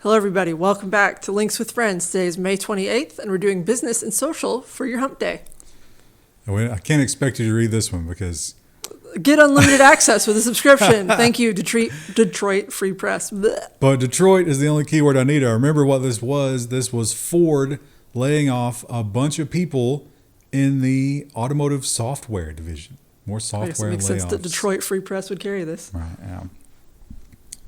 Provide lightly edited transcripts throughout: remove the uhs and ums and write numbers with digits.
Hello, everybody. Welcome back to Links with Friends. Today is May 28th, and we're doing business and social for your hump day. I can't expect you to read this one because... Get unlimited access with a subscription. Thank you, Detroit Free Press. Blech. But Detroit is the only keyword I need. I remember what this was. This was Ford laying off a bunch of people in the automotive software division. More software layoffs. It makes sense that Detroit Free Press would carry this. Right, yeah.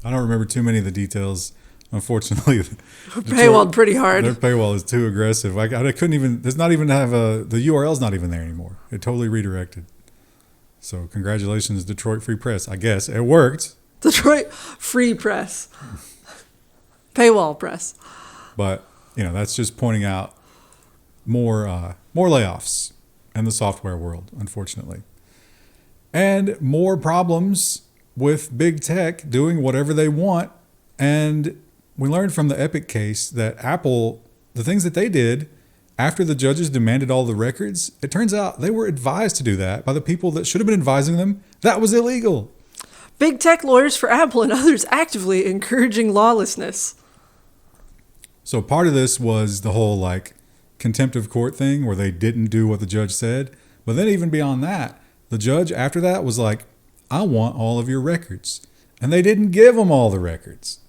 I don't remember too many of the details. Unfortunately, paywalled pretty hard. Their paywall is too aggressive. I couldn't even. There's not even the URL's not even there anymore. It totally redirected. So congratulations, Detroit Free Press. I guess it worked. Detroit Free Press, paywall press. But that's just pointing out more layoffs in the software world, unfortunately, and more problems with big tech doing whatever they want. And we learned from the Epic case that Apple, the things that they did after the judges demanded all the records, it turns out they were advised to do that by the people that should have been advising them. That was illegal. Big tech lawyers for Apple and others actively encouraging lawlessness. So part of this was the whole contempt of court thing where they didn't do what the judge said. But then even beyond that, the judge after that was like, I want all of your records. And they didn't give them all the records,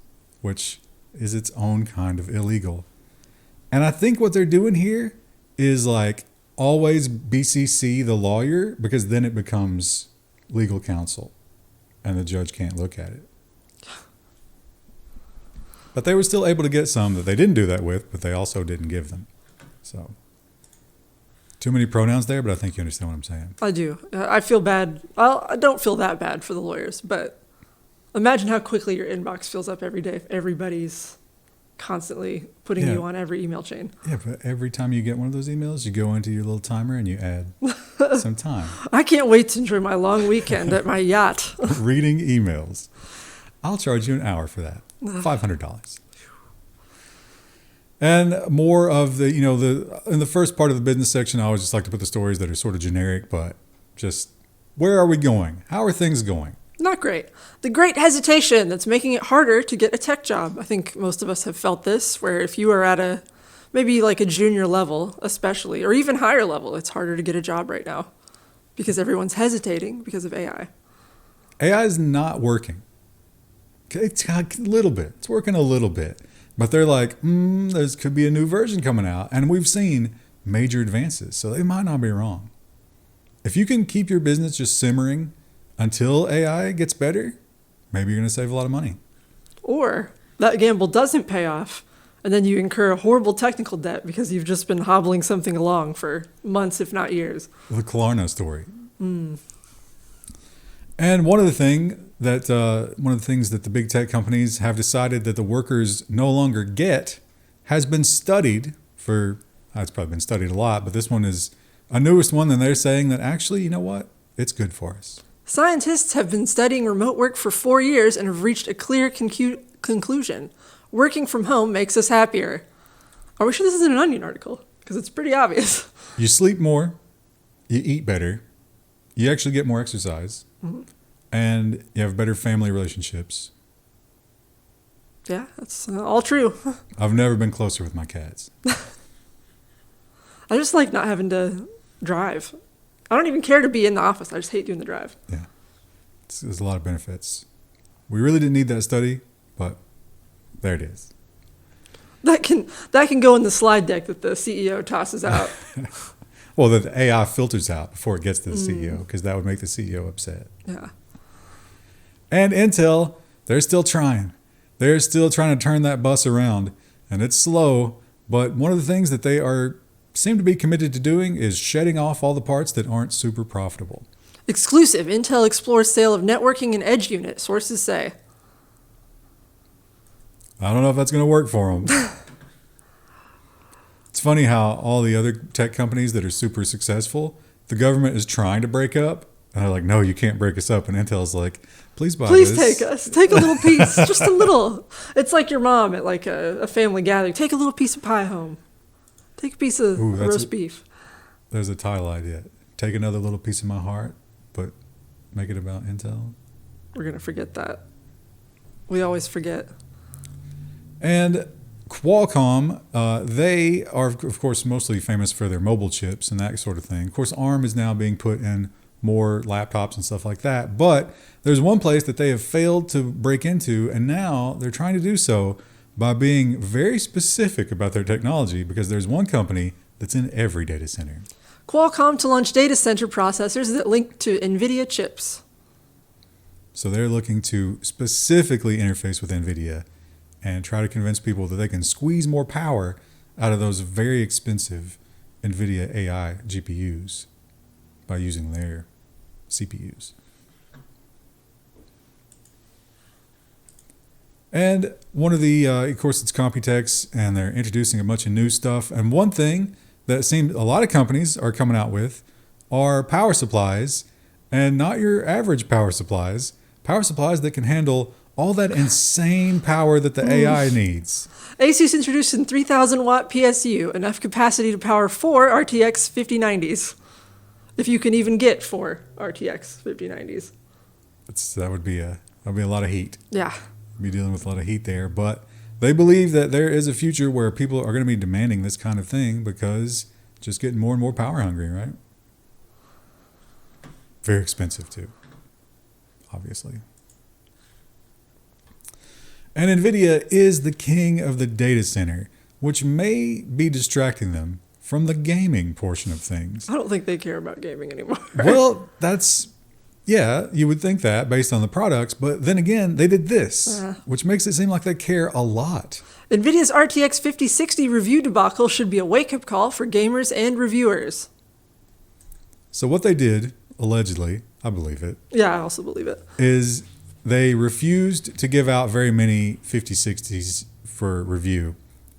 which is its own kind of illegal. And I think what they're doing here is always BCC the lawyer, because then it becomes legal counsel and the judge can't look at it. But they were still able to get some that they didn't do that with, but they also didn't give them. So too many pronouns there, but I think you understand what I'm saying. I do. I feel bad. Well, I don't feel that bad for the lawyers, but imagine how quickly your inbox fills up every day if everybody's constantly putting you on every email chain. Yeah, but every time you get one of those emails, you go into your little timer and you add some time. I can't wait to enjoy my long weekend at my yacht. Reading emails. I'll charge you an hour for that. $500. And more of the, in the first part of the business section, I always just like to put the stories that are sort of generic, but just where are we going? How are things going? Not great. The great hesitation that's making it harder to get a tech job. I think most of us have felt this, where if you are at maybe a junior level, especially, or even higher level, it's harder to get a job right now because everyone's hesitating because of AI. AI is not working. It's a little bit. It's working a little bit. But they're like, there could be a new version coming out. And we've seen major advances, so they might not be wrong. If you can keep your business just simmering until AI gets better, maybe you're going to save a lot of money. Or that gamble doesn't pay off, and then you incur a horrible technical debt because you've just been hobbling something along for months, if not years. The Klarna story. And one of the things that the big tech companies have decided that the workers no longer get has been studied for, it's probably been studied a lot, but this one is a newest one, and they're saying that actually, you know what? It's good for us. Scientists have been studying remote work for 4 years and have reached a clear conclusion. Working from home makes us happier. Are we sure this isn't an Onion article? Because it's pretty obvious. You sleep more, you eat better, you actually get more exercise, and you have better family relationships. Yeah, that's all true. I've never been closer with my cats. I just like not having to drive. I don't even care to be in the office. I just hate doing the drive. Yeah. There's a lot of benefits. We really didn't need that study, but there it is. That can go in the slide deck that the CEO tosses out. Well, that the AI filters out before it gets to the CEO, because that would make the CEO upset. Yeah. And Intel, they're still trying. They're still trying to turn that bus around, and it's slow, but one of the things that they seem to be committed to doing is shedding off all the parts that aren't super profitable. Exclusive. Intel explores sale of networking and edge unit, sources say. I don't know if that's going to work for them. It's funny how all the other tech companies that are super successful, the government is trying to break up. And they're like, no, you can't break us up. And Intel's like, please buy this. Please take us. Take a little piece. Just a little. It's like your mom at a family gathering. Take a little piece of pie home. Take a piece of roast beef. There's a title idea. Take another little piece of my heart, but make it about Intel. We're going to forget that. We always forget. And Qualcomm, they are, of course, mostly famous for their mobile chips and that sort of thing. Of course, ARM is now being put in more laptops and stuff like that. But there's one place that they have failed to break into, and now they're trying to do so by being very specific about their technology, because there's one company that's in every data center. Qualcomm to launch data center processors that link to Nvidia chips. So they're looking to specifically interface with Nvidia and try to convince people that they can squeeze more power out of those very expensive Nvidia AI GPUs by using their CPUs. And one of the, of course, it's Computex, and they're introducing a bunch of new stuff. And one thing that seems a lot of companies are coming out with are power supplies, and not your average power supplies that can handle all that insane power that the AI needs. Asus introduced a 3,000 watt PSU, enough capacity to power 4 RTX 5090s. If you can even get 4 RTX 5090s. That would be a lot of heat. Yeah. Be dealing with a lot of heat there, but they believe that there is a future where people are going to be demanding this kind of thing because just getting more and more power hungry, right? Very expensive too, obviously. And Nvidia is the king of the data center, which may be distracting them from the gaming portion of things. I don't think they care about gaming anymore. Well, yeah, you would think that based on the products, but then again, they did this, which makes it seem like they care a lot. Nvidia's RTX 5060 review debacle should be a wake-up call for gamers and reviewers. So what they did, allegedly, I believe it. Yeah, I also believe it. Is they refused to give out very many 5060s for review.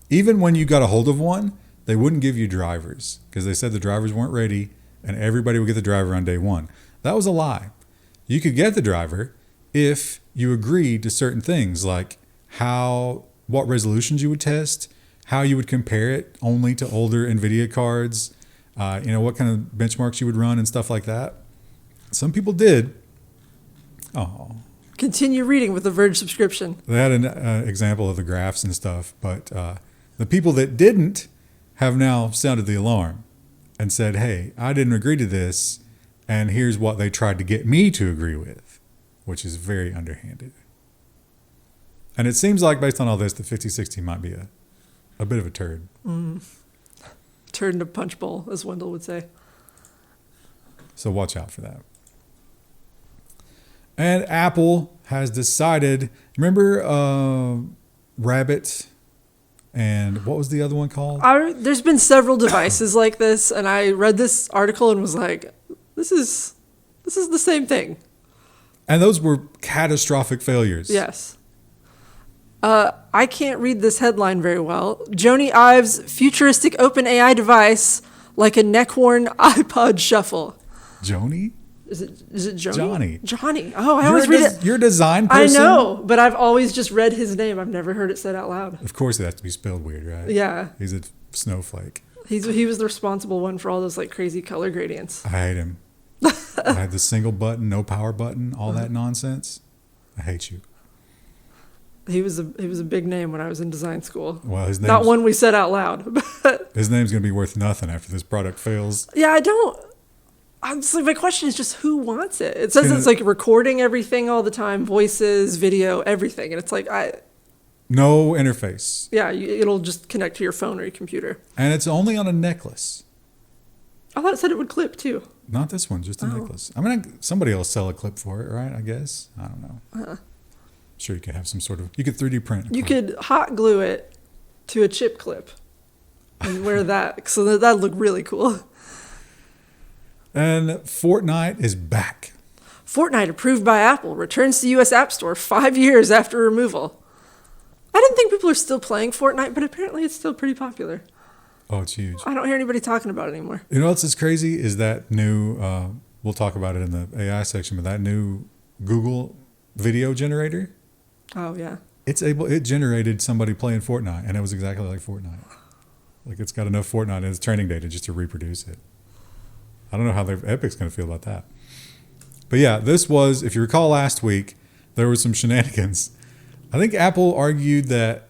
Even when you got a hold of one, they wouldn't give you drivers because they said the drivers weren't ready and everybody would get the driver on day one. That was a lie. You could get the driver if you agreed to certain things like what resolutions you would test, how you would compare it only to older Nvidia cards, what kind of benchmarks you would run and stuff like that. Some people did. Oh. Continue reading with the Verge subscription. They had an example of the graphs and stuff, but the people that didn't have now sounded the alarm and said, hey, I didn't agree to this, and here's what they tried to get me to agree with, which is very underhanded. And it seems like, based on all this, the 5060 might be a bit of a turd. Turd in a punch bowl, as Wendell would say. So watch out for that. And Apple has decided, remember Rabbit and what was the other one called? There's been several devices like this, and I read this article and was like, this is the same thing. And those were catastrophic failures. Yes. I can't read this headline very well. Jony Ives futuristic OpenAI device like a neck-worn iPod shuffle. Jony? Is it Jony? Johnny. Johnny. Oh, I always read it. You're a design person? I know, but I've always just read his name. I've never heard it said out loud. Of course it has to be spelled weird, right? Yeah. He's a snowflake. He was the responsible one for all those like crazy color gradients. I hate him. I had the single button, no power button, all that nonsense. I hate you. He was a big name when I was in design school. Well, his name's not one we said out loud. But his name's going to be worth nothing after this product fails. Yeah, I'm just like, my question is just who wants it? It says it's like recording everything all the time, voices, video, everything. And it's like, no interface. Yeah, it'll just connect to your phone or your computer. And it's only on a necklace. I thought it said it would clip too. Not this one, just a necklace. I mean, somebody will sell a clip for it, right? I guess. I don't know. Sure, you could have some sort of, you could 3D print. You could hot glue it to a chip clip and wear that. So that'd look really cool. And Fortnite is back. Fortnite, approved by Apple, returns to U.S. App Store 5 years after removal. I didn't think people are still playing Fortnite, but apparently it's still pretty popular. Oh, it's huge. I don't hear anybody talking about it anymore. You know what's as crazy is that new, we'll talk about it in the AI section, but that new Google video generator. Oh, yeah. It generated somebody playing Fortnite, and it was exactly like Fortnite. Like, it's got enough Fortnite in its training data just to reproduce it. I don't know how Epic's going to feel about that. But yeah, this was, if you recall last week, there was some shenanigans. I think Apple argued that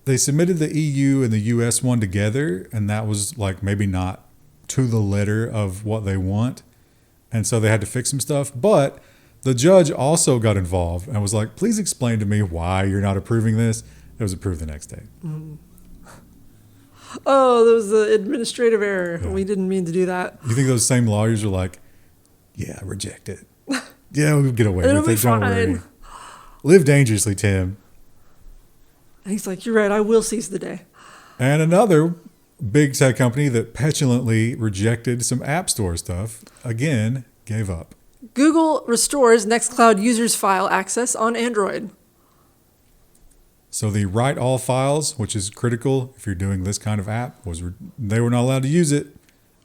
they submitted the EU and the US one together, and that was like maybe not to the letter of what they want. And so they had to fix some stuff. But the judge also got involved and was like, please explain to me why you're not approving this. It was approved the next day. Oh, there was the administrative error. Yeah. We didn't mean to do that. You think those same lawyers are like, yeah, reject it. Yeah, we'll get away It'll with it. be Don't fine. worry. Live dangerously, Tim. And he's like, you're right, I will seize the day. And another big tech company that petulantly rejected some App Store stuff, again, gave up. Google restores Nextcloud users' file access on Android. So the write all files, which is critical if you're doing this kind of app, they were not allowed to use it.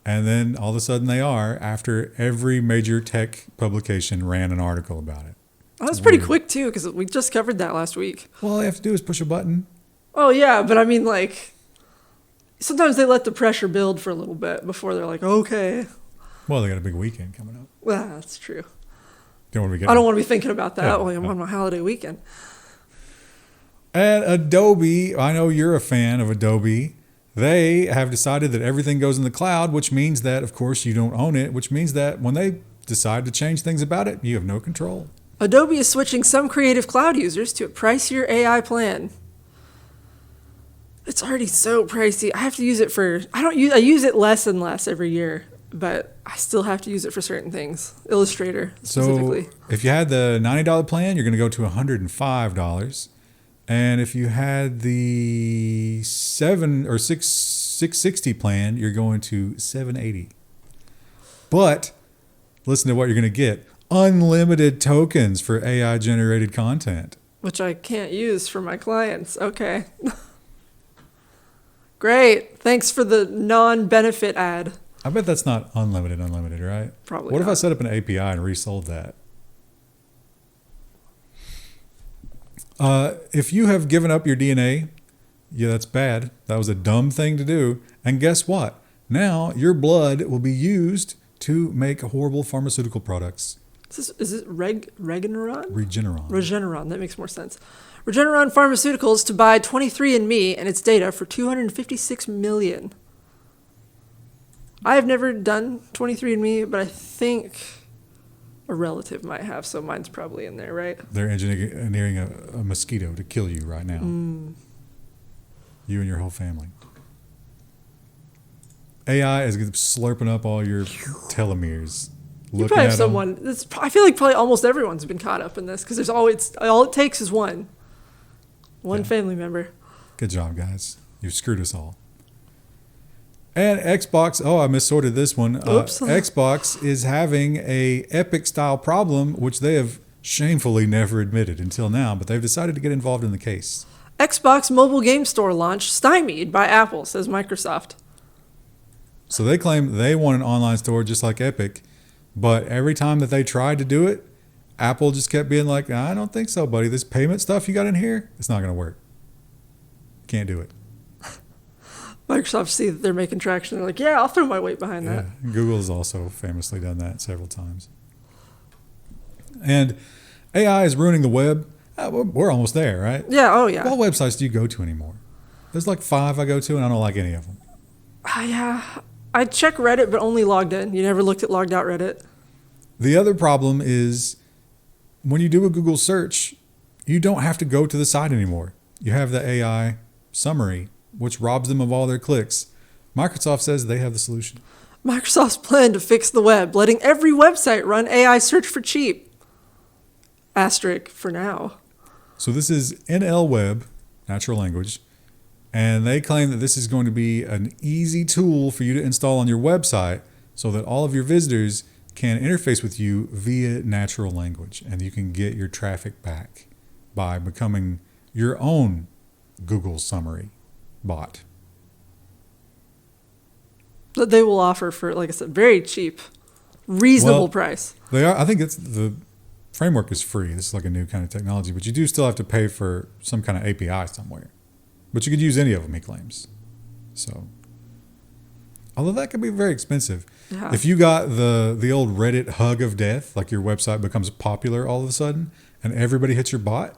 And then all of a sudden they are, after every major tech publication ran an article about it. That was pretty quick, too, because we just covered that last week. Well, all you have to do is push a button. Oh, yeah, but I mean, like, sometimes they let the pressure build for a little bit before they're like, okay. Well, they got a big weekend coming up. Well, that's true. I don't want to be thinking about that while I'm on my holiday weekend. And Adobe, I know you're a fan of Adobe. They have decided that everything goes in the cloud, which means that, of course, you don't own it, which means that when they decide to change things about it, you have no control. Adobe is switching some Creative Cloud users to a pricier AI plan. It's already so pricey. I have to use it I use it less and less every year, but I still have to use it for certain things. Illustrator, specifically. So if you had the $90 plan, you're going to go to $105. And if you had the 660 plan, you're going to $780. But listen to what you're going to get. Unlimited tokens for AI generated content. Which I can't use for my clients. Okay. Great. Thanks for the non-benefit ad. I bet that's not unlimited, right? Probably What not. if I set up an API and resold that? If you have given up your DNA, yeah, that's bad. That was a dumb thing to do. And guess what? Now your blood will be used to make horrible pharmaceutical products. Is it Regeneron? Regeneron. That makes more sense. Regeneron Pharmaceuticals to buy 23andMe and its data for $256 million. I have never done 23andMe, but I think a relative might have, so mine's probably in there, right? They're engineering a mosquito to kill you right now. You and your whole family. AI is slurping up all your telomeres. You probably have someone. I feel like probably almost everyone's been caught up in this because there's always all it takes is one family member. Good job, guys. You've screwed us all. And Xbox. Oh, I missorted this one. Oops. Xbox is having a Epic style problem, which they have shamefully never admitted until now, but they've decided to get involved in the case. Xbox mobile game store launch stymied by Apple, says Microsoft. So they claim they want an online store just like Epic. But every time that they tried to do it, Apple just kept being like, I don't think so, buddy. This payment stuff you got in here, it's not going to work. Can't do it. Microsoft see that they're making traction. They're like, yeah, I'll throw my weight behind that. Google has also famously done that several times. And AI is ruining the web. We're almost there, right? Yeah, oh yeah. What websites do you go to anymore? There's like 5 I go to, and I don't like any of them. Yeah. I check Reddit, but only logged in. You never looked at logged out Reddit? The other problem is when you do a Google search, you don't have to go to the site anymore. You have the AI summary, which robs them of all their clicks. Microsoft says they have the solution. Microsoft's plan to fix the web, letting every website run AI search for cheap. Asterisk for now. So this is NL Web, natural language, and they claim that this is going to be an easy tool for you to install on your website so that all of your visitors can interface with you via natural language, and you can get your traffic back by becoming your own Google summary bot. That they will offer for, like I said, very cheap, reasonable price. They are. I think the framework is free. This is like a new kind of technology, but you do still have to pay for some kind of API somewhere. But you could use any of them, he claims. So, although that could be very expensive. Yeah. If you got the old Reddit hug of death, like your website becomes popular all of a sudden, and everybody hits your bot,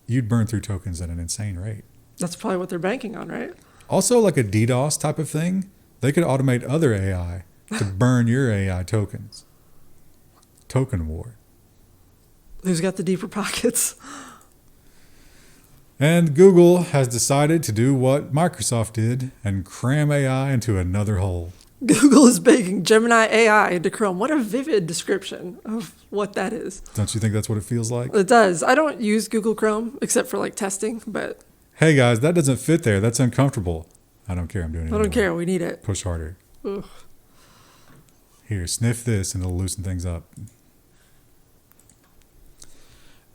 you'd burn through tokens at an insane rate. That's probably what they're banking on, right? Also, like a DDoS type of thing, they could automate other AI to burn your AI tokens. Token war. Who's got the deeper pockets? And Google has decided to do what Microsoft did and cram AI into another hole. Google is baking Gemini AI into Chrome. What a vivid description of what that is. Don't you think that's what it feels like? It does. I don't use Google Chrome except for like testing, but Hey guys, that doesn't fit there. That's uncomfortable. I don't care. I'm doing it. I don't care. We need it. Push harder. Ugh. Here, sniff this and it'll loosen things up.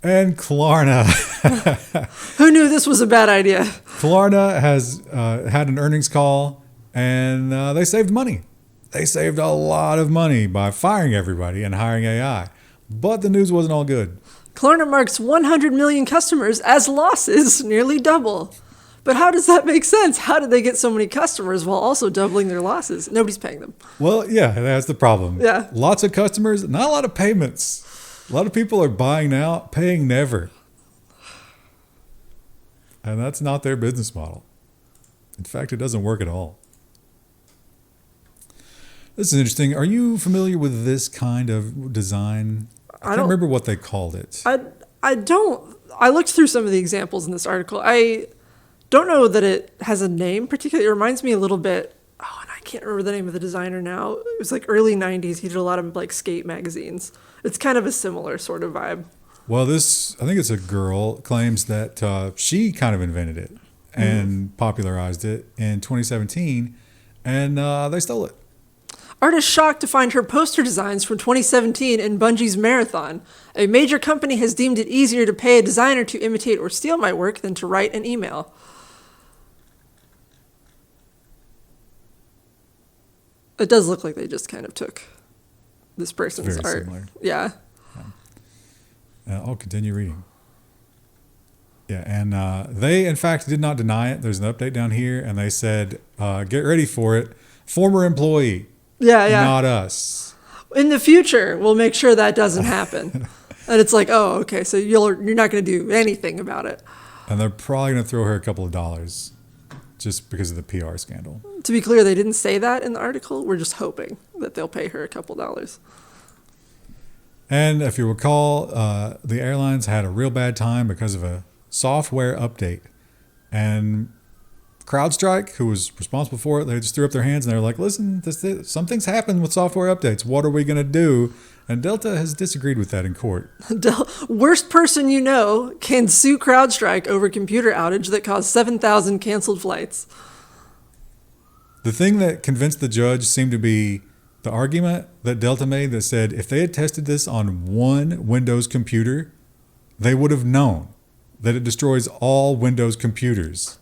And Klarna. Who knew this was a bad idea? Klarna has had an earnings call and they saved money. They saved a lot of money by firing everybody and hiring AI. But the news wasn't all good. Klarna marks 100 million customers as losses, nearly double. But how does that make sense? How did they get so many customers while also doubling their losses? Nobody's paying them. Well, yeah, that's the problem. Yeah. Lots of customers, not a lot of payments. A lot of people are buying now, paying never. And that's not their business model. In fact, it doesn't work at all. This is interesting. Are you familiar with this kind of design? I can't remember what they called it. I don't. I looked through some of the examples in this article. I don't know that it has a name particularly. It reminds me a little bit. Oh, and I can't remember the name of the designer now. It was like early 90s. He did a lot of like skate magazines. It's kind of a similar sort of vibe. Well, I think it's a girl, claims that she kind of invented it and popularized it in 2017, and they stole it. Artists shocked to find her poster designs from 2017 in Bungie's Marathon. A major company has deemed it easier to pay a designer to imitate or steal my work than to write an email. It does look like they just kind of took this person's Very art. similar. Yeah. I'll continue reading. Yeah, and they, in fact, did not deny it. There's an update down here, and they said, get ready for it. Former employee, Yeah. not us. In the future, we'll make sure that doesn't happen. And it's like, oh, okay, so you're not going to do anything about it. And they're probably going to throw her a couple of dollars just because of the PR scandal. To be clear, they didn't say that in the article. We're just hoping that they'll pay her a couple dollars. And if you recall, the airlines had a real bad time because of a software update. And CrowdStrike, who was responsible for it, they just threw up their hands and they're like, listen, something's happened with software updates. What are we going to do? And Delta has disagreed with that in court. Worst person you know can sue CrowdStrike over computer outage that caused 7,000 canceled flights. The thing that convinced the judge seemed to be the argument that Delta made that said if they had tested this on one Windows computer, they would have known that it destroys all Windows computers.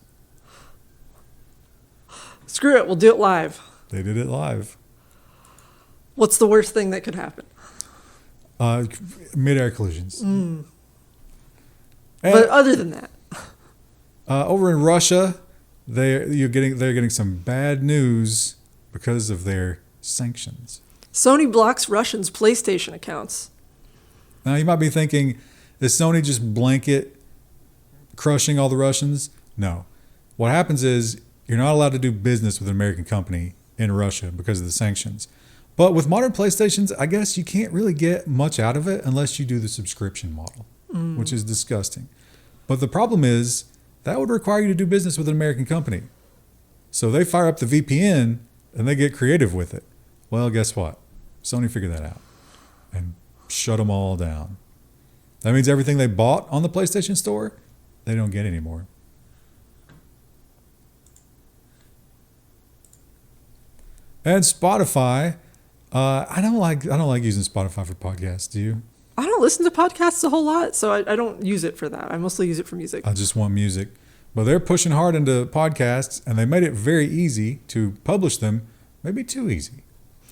Screw it, we'll do it live. They did it live. What's the worst thing that could happen? Mid-air collisions. But other than that, over in Russia, they're getting some bad news because of their sanctions. Sony blocks Russians' PlayStation accounts. Now you might be thinking, is Sony just blanket crushing all the Russians? No. What happens is you're not allowed to do business with an American company in Russia because of the sanctions. But with modern PlayStations, I guess you can't really get much out of it unless you do the subscription model, which is disgusting. But the problem is that would require you to do business with an American company. So they fire up the VPN and they get creative with it. Well, guess what? Sony figured that out and shut them all down. That means everything they bought on the PlayStation Store, they don't get anymore. And Spotify, I don't like using Spotify for podcasts. Do you? I don't listen to podcasts a whole lot, so I don't use it for that. I mostly use it for music. I just want music. But they're pushing hard into podcasts, and they made it very easy to publish them, maybe too easy.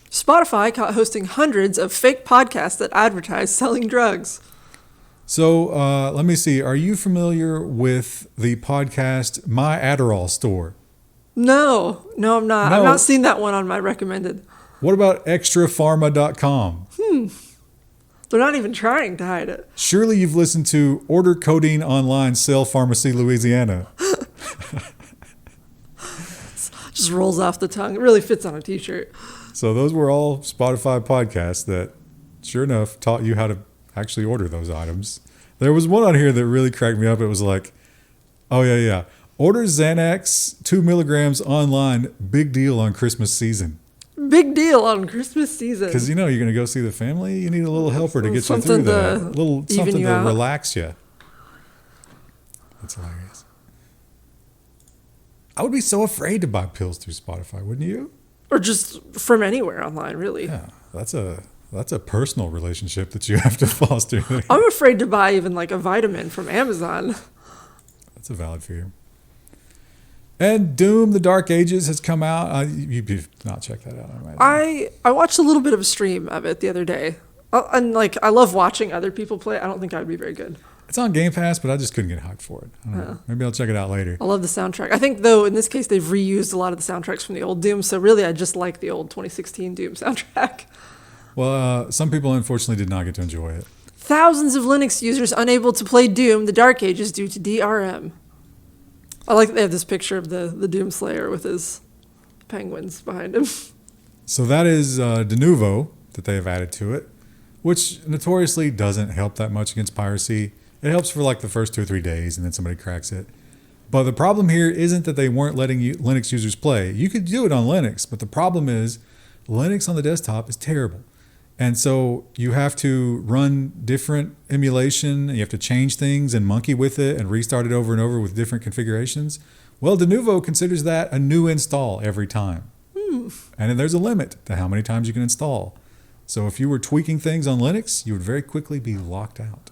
Spotify caught hosting hundreds of fake podcasts that advertise selling drugs. So let me see. Are you familiar with the podcast My Adderall Store? No, I'm not. No. I've not seen that one on my recommended. What about extrapharma.com? They're not even trying to hide it. Surely you've listened to Order Codeine Online, Sell Pharmacy, Louisiana. Just rolls off the tongue. It really fits on a t-shirt. So those were all Spotify podcasts that, sure enough, taught you how to actually order those items. There was one on here that really cracked me up. It was like, oh, yeah. Order Xanax 2 milligrams online. Big deal on Christmas season. Big deal on Christmas season. Because, you're going to go see the family. You need a little helper to get you through that. A little something to relax you. That's hilarious. I would be so afraid to buy pills through Spotify, wouldn't you? Or just from anywhere online, really. Yeah, that's a personal relationship that you have to foster. I'm afraid to buy even like a vitamin from Amazon. That's a valid fear. And Doom: The Dark Ages has come out. You've not checked that out, I imagine. I watched a little bit of a stream of it the other day. And like, I love watching other people play. I don't think I'd be very good. It's on Game Pass, but I just couldn't get hyped for it. I don't know. Maybe I'll check it out later. I love the soundtrack. I think, though, in this case, they've reused a lot of the soundtracks from the old Doom. So really, I just like the old 2016 Doom soundtrack. Well, some people, unfortunately, did not get to enjoy it. Thousands of Linux users unable to play Doom: The Dark Ages due to DRM. I like that they have this picture of the Doom Slayer with his penguins behind him. So that is de novo that they have added to it, which notoriously doesn't help that much against piracy. It helps for like the first 2 or 3 days, and then somebody cracks it. But the problem here isn't that they weren't letting Linux users play. You could do it on Linux, but the problem is Linux on the desktop is terrible. And so you have to run different emulation, and you have to change things and monkey with it and restart it over and over with different configurations. Well, de novo considers that a new install every time. And then there's a limit to how many times you can install. So if you were tweaking things on Linux, you would very quickly be locked out.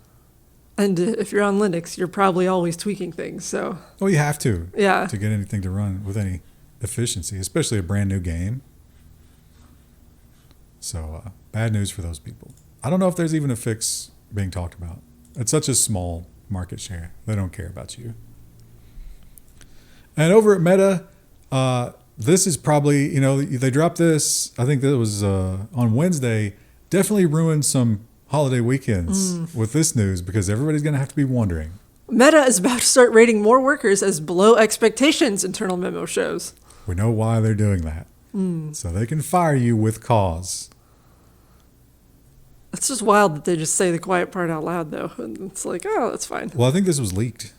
And if you're on Linux, you're probably always tweaking things. So. Well, you have to. Yeah. To get anything to run with any efficiency, especially a brand new game. So bad news for those people. I don't know if there's even a fix being talked about. It's such a small market share. They don't care about you. And over at Meta, this is probably, they dropped this, I think that was on Wednesday, definitely ruined some holiday weekends with this news because everybody's going to have to be wondering. Meta is about to start rating more workers as below expectations, internal memo shows. We know why they're doing that. So they can fire you with cause. It's just wild that they just say the quiet part out loud, though. And it's like, oh, that's fine. Well, I think this was leaked.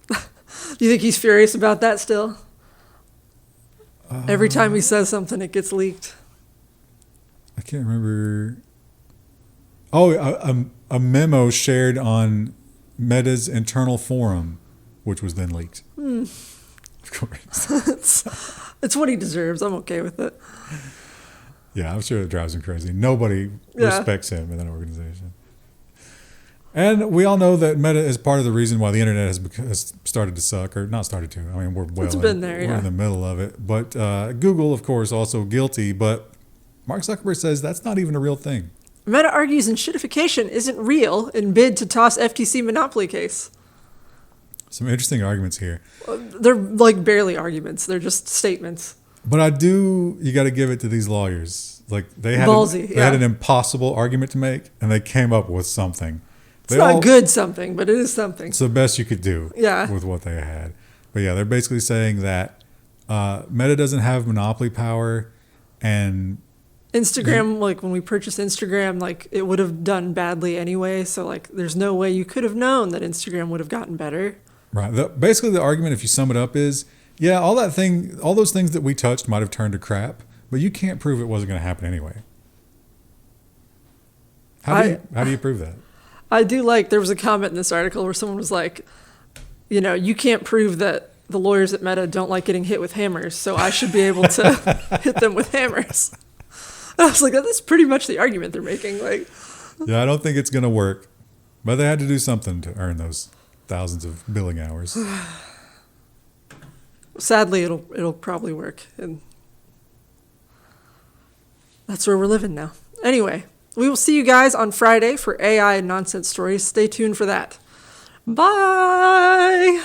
Do you think he's furious about that still? Every time he says something, it gets leaked. I can't remember. Oh, a memo shared on Meta's internal forum, which was then leaked. Of course. It's what he deserves. I'm okay with it. Yeah, I'm sure it drives him crazy. Nobody respects him in that organization. And we all know that Meta is part of the reason why the internet has started to suck, or not started to. I mean, we're in the middle of it. But Google, of course, also guilty. But Mark Zuckerberg says that's not even a real thing. Meta argues enshittification isn't real in bid to toss FTC monopoly case. Some interesting arguments here. They're like barely arguments. They're just statements. But you got to give it to these lawyers. Like they had an impossible argument to make, and they came up with something. It's not good something, but it is something. It's the best you could do with what they had. But yeah, they're basically saying that Meta doesn't have monopoly power, and Instagram, like when we purchased Instagram, like it would have done badly anyway. So like there's no way you could have known that Instagram would have gotten better. Right. Basically the argument, if you sum it up, is all those things that we touched might have turned to crap, but you can't prove it wasn't going to happen anyway. How do you prove that? I do there was a comment in this article where someone was like, you can't prove that the lawyers at Meta don't like getting hit with hammers, so I should be able to hit them with hammers. And I was like, that's pretty much the argument they're making. Yeah, I don't think it's going to work, but they had to do something to earn those thousands of billing hours. Sadly, it'll probably work, and that's where we're living now. Anyway, we will see you guys on Friday for AI and nonsense stories. Stay tuned for that. Bye!